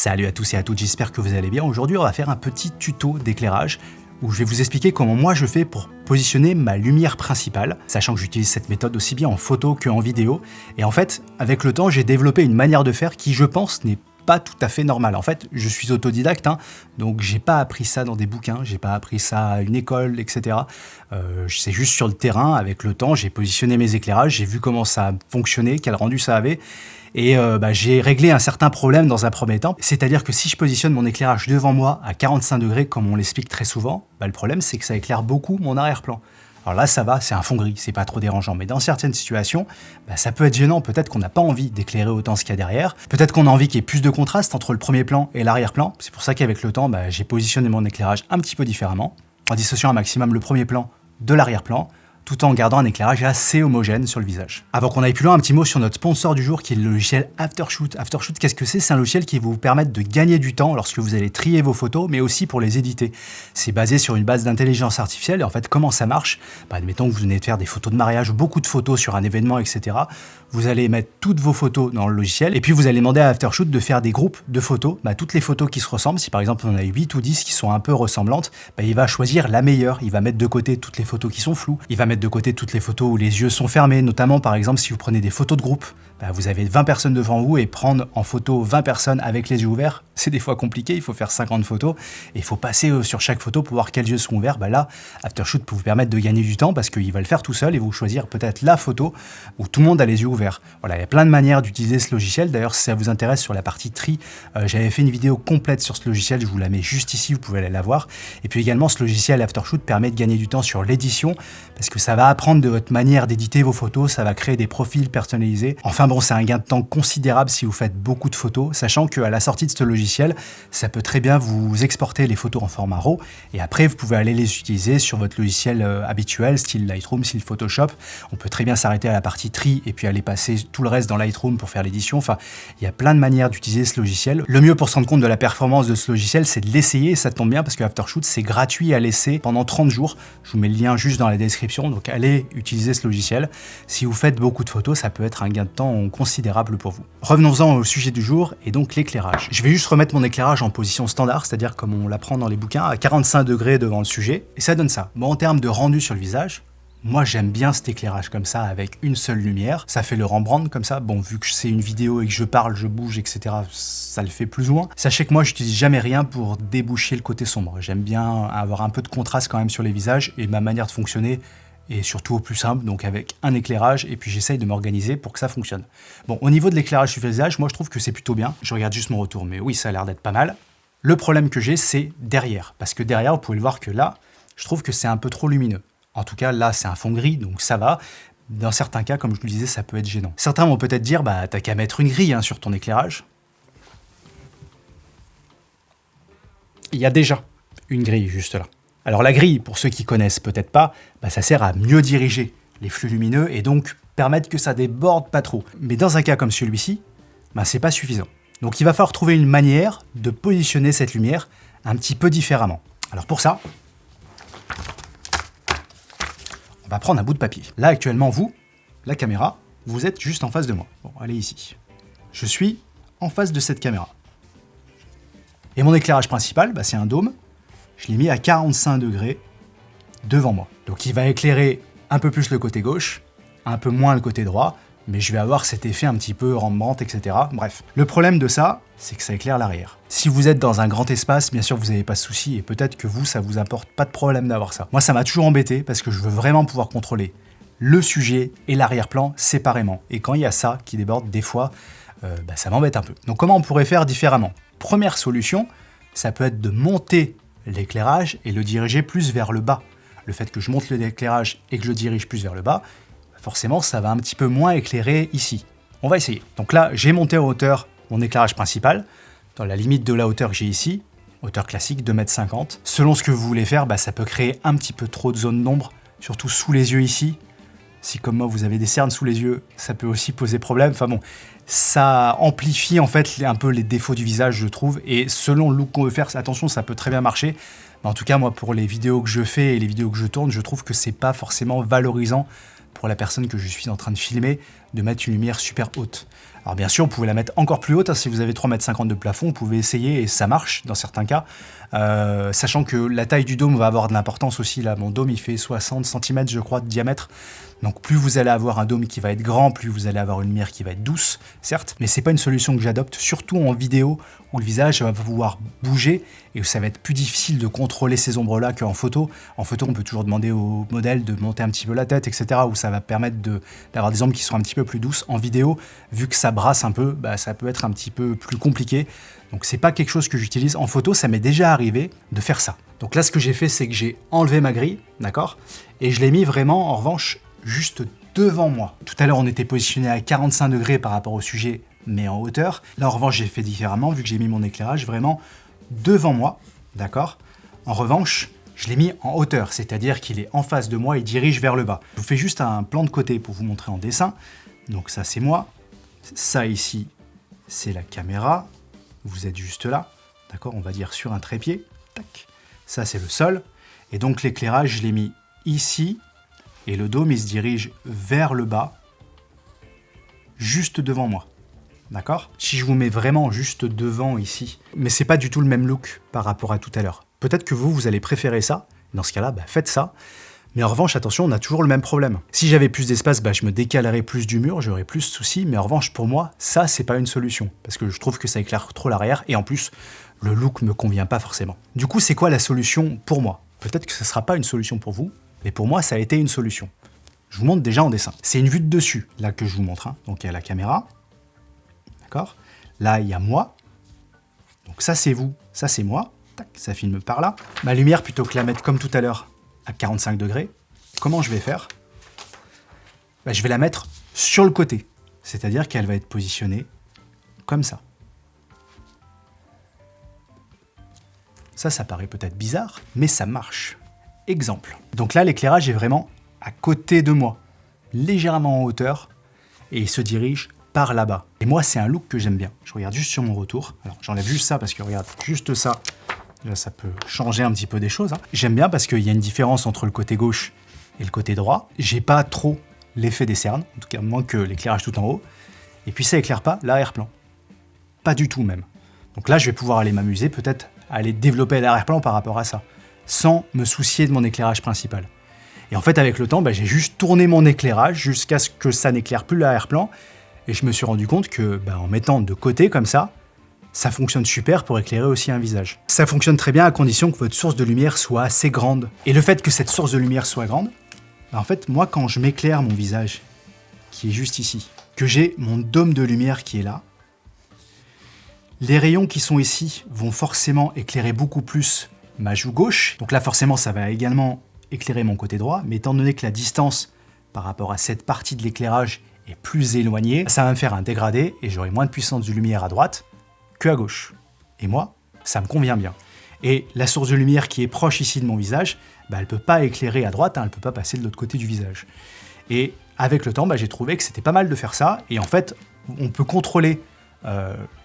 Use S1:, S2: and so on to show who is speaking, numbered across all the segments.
S1: Salut à tous et à toutes, j'espère que vous allez bien. Aujourd'hui, on va faire un petit tuto d'éclairage où je vais vous expliquer comment moi je fais pour positionner ma lumière principale, sachant que j'utilise cette méthode aussi bien en photo qu'en vidéo. Et en fait, avec le temps, j'ai développé une manière de faire qui, je pense, n'est pas tout à fait normale. En fait, je suis autodidacte, donc j'ai pas appris ça dans des bouquins, j'ai pas appris ça à une école, etc. C'est juste sur le terrain, avec le temps, j'ai positionné mes éclairages, j'ai vu comment ça fonctionnait, quel rendu ça avait. Et j'ai réglé un certain problème dans un premier temps, c'est-à-dire que si je positionne mon éclairage devant moi à 45 degrés, comme on l'explique très souvent, le problème c'est que ça éclaire beaucoup mon arrière-plan. Alors là ça va, c'est un fond gris, c'est pas trop dérangeant, mais dans certaines situations, ça peut être gênant, peut-être qu'on n'a pas envie d'éclairer autant ce qu'il y a derrière, peut-être qu'on a envie qu'il y ait plus de contraste entre le premier plan et l'arrière-plan, c'est pour ça qu'avec le temps, j'ai positionné mon éclairage un petit peu différemment, en dissociant un maximum le premier plan de l'arrière-plan, tout en gardant un éclairage assez homogène sur le visage. Avant qu'on aille plus loin, un petit mot sur notre sponsor du jour qui est le logiciel Aftershoot. Aftershoot, qu'est-ce que c'est? C'est un logiciel qui va vous permettre de gagner du temps lorsque vous allez trier vos photos, mais aussi pour les éditer. C'est basé sur une base d'intelligence artificielle et en fait, comment ça marche? Admettons que vous venez de faire des photos de mariage, beaucoup de photos sur un événement, etc. Vous allez mettre toutes vos photos dans le logiciel et puis vous allez demander à Aftershoot de faire des groupes de photos, toutes les photos qui se ressemblent. Si par exemple on a 8 ou 10 qui sont un peu ressemblantes, il va choisir la meilleure. Il va mettre de côté toutes les photos qui sont floues. Il va mettre de côté toutes les photos où les yeux sont fermés, notamment par exemple si vous prenez des photos de groupe, vous avez 20 personnes devant vous et prendre en photo 20 personnes avec les yeux ouverts, c'est des fois compliqué, il faut faire 50 photos et il faut passer sur chaque photo pour voir quels yeux sont ouverts. Là, Aftershoot peut vous permettre de gagner du temps parce qu'il va le faire tout seul et vous choisir peut-être la photo où tout le monde a les yeux ouverts. Voilà, il y a plein de manières d'utiliser ce logiciel. D'ailleurs, si ça vous intéresse sur la partie tri, j'avais fait une vidéo complète sur ce logiciel, je vous la mets juste ici, vous pouvez aller la voir. Et puis également, ce logiciel Aftershoot permet de gagner du temps sur l'édition parce que ça va apprendre de votre manière d'éditer vos photos, ça va créer des profils personnalisés. Enfin bon, c'est un gain de temps considérable si vous faites beaucoup de photos, sachant qu'à la sortie de ce logiciel, ça peut très bien vous exporter les photos en format RAW et après vous pouvez aller les utiliser sur votre logiciel habituel, style Lightroom, style Photoshop. On peut très bien s'arrêter à la partie tri et puis aller passer tout le reste dans Lightroom pour faire l'édition. Enfin, il y a plein de manières d'utiliser ce logiciel. Le mieux pour se rendre compte de la performance de ce logiciel, c'est de l'essayer et ça tombe bien parce que Aftershoot, c'est gratuit à l'essai pendant 30 jours. Je vous mets le lien juste dans la description, donc allez utiliser ce logiciel. Si vous faites beaucoup de photos, ça peut être un gain de temps considérable pour vous. Revenons-en au sujet du jour et donc l'éclairage. Je vais juste remettre mon éclairage en position standard, c'est-à-dire comme on l'apprend dans les bouquins, à 45 degrés devant le sujet et ça donne ça. Bon, en termes de rendu sur le visage, moi j'aime bien cet éclairage comme ça avec une seule lumière, ça fait le Rembrandt comme ça, bon vu que c'est une vidéo et que je parle, je bouge etc, ça le fait plus ou moins. Sachez que moi j'utilise jamais rien pour déboucher le côté sombre, j'aime bien avoir un peu de contraste quand même sur les visages et ma manière de fonctionner est surtout au plus simple, donc avec un éclairage et puis j'essaye de m'organiser pour que ça fonctionne. Bon, au niveau de l'éclairage sur le visage, moi je trouve que c'est plutôt bien, je regarde juste mon retour mais oui ça a l'air d'être pas mal. Le problème que j'ai c'est derrière, parce que derrière vous pouvez le voir que là, je trouve que c'est un peu trop lumineux. En tout cas, là, c'est un fond gris, donc ça va. Dans certains cas, comme je vous le disais, ça peut être gênant. Certains vont peut-être dire, t'as qu'à mettre une grille sur ton éclairage. Il y a déjà une grille juste là. Alors la grille, pour ceux qui connaissent peut-être pas, ça sert à mieux diriger les flux lumineux et donc permettre que ça déborde pas trop. Mais dans un cas comme celui-ci, c'est pas suffisant. Donc il va falloir trouver une manière de positionner cette lumière un petit peu différemment. Alors pour ça, on va prendre un bout de papier. Là, actuellement, vous, la caméra, vous êtes juste en face de moi. Bon, allez ici. Je suis en face de cette caméra. Et mon éclairage principal, c'est un dôme. Je l'ai mis à 45 degrés devant moi. Donc, il va éclairer un peu plus le côté gauche, un peu moins le côté droit, mais je vais avoir cet effet un petit peu Rembrandt, etc. Bref. Le problème de ça, c'est que ça éclaire l'arrière. Si vous êtes dans un grand espace, bien sûr, vous n'avez pas de souci et peut-être que vous, ça vous apporte pas de problème d'avoir ça. Moi, ça m'a toujours embêté parce que je veux vraiment pouvoir contrôler le sujet et l'arrière-plan séparément. Et quand il y a ça qui déborde, des fois, ça m'embête un peu. Donc, comment on pourrait faire différemment? Première solution, ça peut être de monter l'éclairage et le diriger plus vers le bas. Le fait que je monte l'éclairage et que je le dirige plus vers le bas, forcément, ça va un petit peu moins éclairer ici. On va essayer. Donc là, j'ai monté en hauteur mon éclairage principal, dans la limite de la hauteur que j'ai ici, hauteur classique, 2,50 m. Selon ce que vous voulez faire, ça peut créer un petit peu trop de zone d'ombre, surtout sous les yeux ici. Si comme moi, vous avez des cernes sous les yeux, ça peut aussi poser problème. Enfin bon, ça amplifie en fait un peu les défauts du visage, je trouve. Et selon le look qu'on veut faire, attention, ça peut très bien marcher. Mais en tout cas, moi, pour les vidéos que je fais et les vidéos que je tourne, je trouve que c'est pas forcément valorisant pour la personne que je suis en train de filmer de mettre une lumière super haute. Alors bien sûr, vous pouvez la mettre encore plus haute, hein, si vous avez 3,50 m de plafond, vous pouvez essayer et ça marche dans certains cas. Sachant que la taille du dôme va avoir de l'importance aussi. Là, mon dôme, il fait 60 cm, je crois, de diamètre. Donc plus vous allez avoir un dôme qui va être grand, plus vous allez avoir une lumière qui va être douce, certes. Mais c'est pas une solution que j'adopte, surtout en vidéo, où le visage va pouvoir bouger et où ça va être plus difficile de contrôler ces ombres-là qu'en photo. En photo, on peut toujours demander au modèle de monter un petit peu la tête, etc. Où ça va permettre d'avoir des ombres qui sont un petit peu plus douces. En vidéo, vu que ça brasse un peu, bah, ça peut être un petit peu plus compliqué. Donc c'est pas quelque chose que j'utilise. En photo, ça m'est déjà arrivé de faire ça. Donc là, ce que j'ai fait, c'est que j'ai enlevé ma grille, d'accord? Et je l'ai mis vraiment, en revanche, juste devant moi. Tout à l'heure, on était positionné à 45 degrés par rapport au sujet, mais en hauteur. Là, en revanche, j'ai fait différemment, vu que j'ai mis mon éclairage vraiment devant moi, d'accord? En revanche, je l'ai mis en hauteur, c'est-à-dire qu'il est en face de moi et dirige vers le bas. Je vous fais juste un plan de côté pour vous montrer en dessin. Donc ça, c'est moi. Ça, ici, c'est la caméra. Vous êtes juste là, d'accord? On va dire sur un trépied. Tac. Ça, c'est le sol. Et donc, l'éclairage, je l'ai mis ici. Et le dôme, il se dirige vers le bas, juste devant moi. D'accord? Si je vous mets vraiment juste devant ici, mais c'est pas du tout le même look par rapport à tout à l'heure. Peut-être que vous allez préférer ça. Dans ce cas-là, bah, faites ça. Mais en revanche, attention, on a toujours le même problème. Si j'avais plus d'espace, bah, je me décalerais plus du mur, j'aurais plus de soucis. Mais en revanche, pour moi, ça, c'est pas une solution. Parce que je trouve que ça éclaire trop l'arrière. Et en plus, le look me convient pas forcément. Du coup, c'est quoi la solution pour moi? Peut-être que ce sera pas une solution pour vous. Mais pour moi, ça a été une solution. Je vous montre déjà en dessin. C'est une vue de dessus, là, que je vous montre. Hein. Donc, il y a la caméra. D'accord? Là, il y a moi. Donc, ça, c'est vous. Ça, c'est moi. Tac, ça filme par là. Ma lumière, plutôt que la mettre comme tout à l'heure, à 45 degrés, comment je vais faire? Bah, je vais la mettre sur le côté. C'est-à-dire qu'elle va être positionnée comme ça. Ça paraît peut-être bizarre, mais ça marche. Exemple. Donc là, l'éclairage est vraiment à côté de moi, légèrement en hauteur, et il se dirige par là-bas. Et moi, c'est un look que j'aime bien. Je regarde juste sur mon retour. Alors, j'enlève juste ça parce que regarde, juste ça, là, ça peut changer un petit peu des choses. Hein. J'aime bien parce qu'il y a une différence entre le côté gauche et le côté droit. J'ai pas trop l'effet des cernes, en tout cas moins que l'éclairage tout en haut. Et puis ça éclaire pas l'arrière-plan. Pas du tout même. Donc là, je vais pouvoir aller m'amuser, peut-être aller développer l'arrière-plan par rapport à ça, sans me soucier de mon éclairage principal. Et en fait, avec le temps, bah, j'ai juste tourné mon éclairage jusqu'à ce que ça n'éclaire plus l'arrière-plan. Et je me suis rendu compte que, bah, en mettant de côté comme ça fonctionne super pour éclairer aussi un visage. Ça fonctionne très bien à condition que votre source de lumière soit assez grande. Et le fait que cette source de lumière soit grande, bah, en fait, moi, quand je m'éclaire mon visage, qui est juste ici, que j'ai mon dôme de lumière qui est là, les rayons qui sont ici vont forcément éclairer beaucoup plus ma joue gauche. Donc là, forcément, ça va également éclairer mon côté droit. Mais étant donné que la distance par rapport à cette partie de l'éclairage est plus éloignée, ça va me faire un dégradé et j'aurai moins de puissance de lumière à droite que à gauche. Et moi, ça me convient bien. Et la source de lumière qui est proche ici de mon visage, bah, elle ne peut pas éclairer à droite, hein, elle ne peut pas passer de l'autre côté du visage. Et avec le temps, bah, j'ai trouvé que c'était pas mal de faire ça. Et en fait, on peut contrôler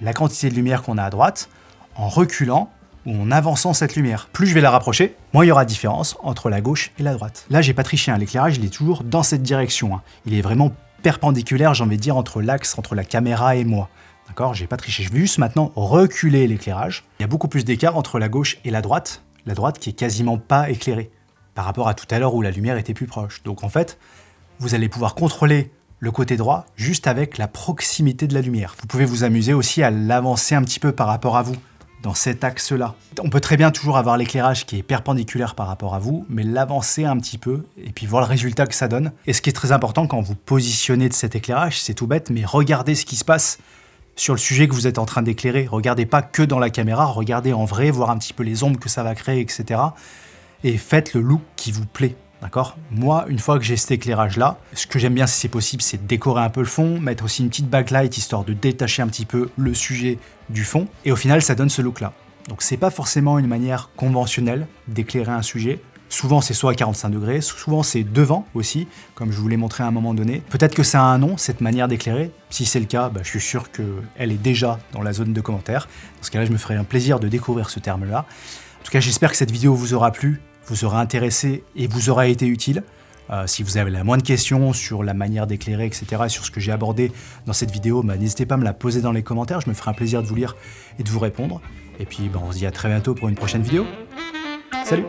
S1: la quantité de lumière qu'on a à droite en reculant ou en avançant cette lumière. Plus je vais la rapprocher, moins il y aura différence entre la gauche et la droite. Là, j'ai pas triché, hein, l'éclairage, il est toujours dans cette direction. Hein. Il est vraiment perpendiculaire, j'ai envie de dire, entre l'axe, entre la caméra et moi. D'accord? J'ai pas triché, je vais juste maintenant reculer l'éclairage. Il y a beaucoup plus d'écart entre la gauche et la droite qui est quasiment pas éclairée, par rapport à tout à l'heure où la lumière était plus proche. Donc en fait, vous allez pouvoir contrôler le côté droit juste avec la proximité de la lumière. Vous pouvez vous amuser aussi à l'avancer un petit peu par rapport à vous, dans cet axe-là. On peut très bien toujours avoir l'éclairage qui est perpendiculaire par rapport à vous, mais l'avancer un petit peu, et puis voir le résultat que ça donne. Et ce qui est très important quand vous positionnez de cet éclairage, c'est tout bête, mais regardez ce qui se passe sur le sujet que vous êtes en train d'éclairer. Regardez pas que dans la caméra, regardez en vrai, voir un petit peu les ombres que ça va créer, etc. Et faites le look qui vous plaît. D'accord? Moi, une fois que j'ai cet éclairage-là, ce que j'aime bien si c'est possible, c'est décorer un peu le fond, mettre aussi une petite backlight histoire de détacher un petit peu le sujet du fond. Et au final, ça donne ce look-là. Donc c'est pas forcément une manière conventionnelle d'éclairer un sujet. Souvent, c'est soit à 45 degrés, souvent c'est devant aussi, comme je vous l'ai montré à un moment donné. Peut-être que ça a un nom, cette manière d'éclairer. Si c'est le cas, bah, je suis sûr qu'elle est déjà dans la zone de commentaires. Dans ce cas-là, je me ferai un plaisir de découvrir ce terme-là. En tout cas, j'espère que cette vidéo vous aura plu, vous aura intéressé et vous aura été utile. Si vous avez la moindre question sur la manière d'éclairer, etc., sur ce que j'ai abordé dans cette vidéo, n'hésitez pas à me la poser dans les commentaires, je me ferai un plaisir de vous lire et de vous répondre. Et puis on se dit à très bientôt pour une prochaine vidéo. Salut!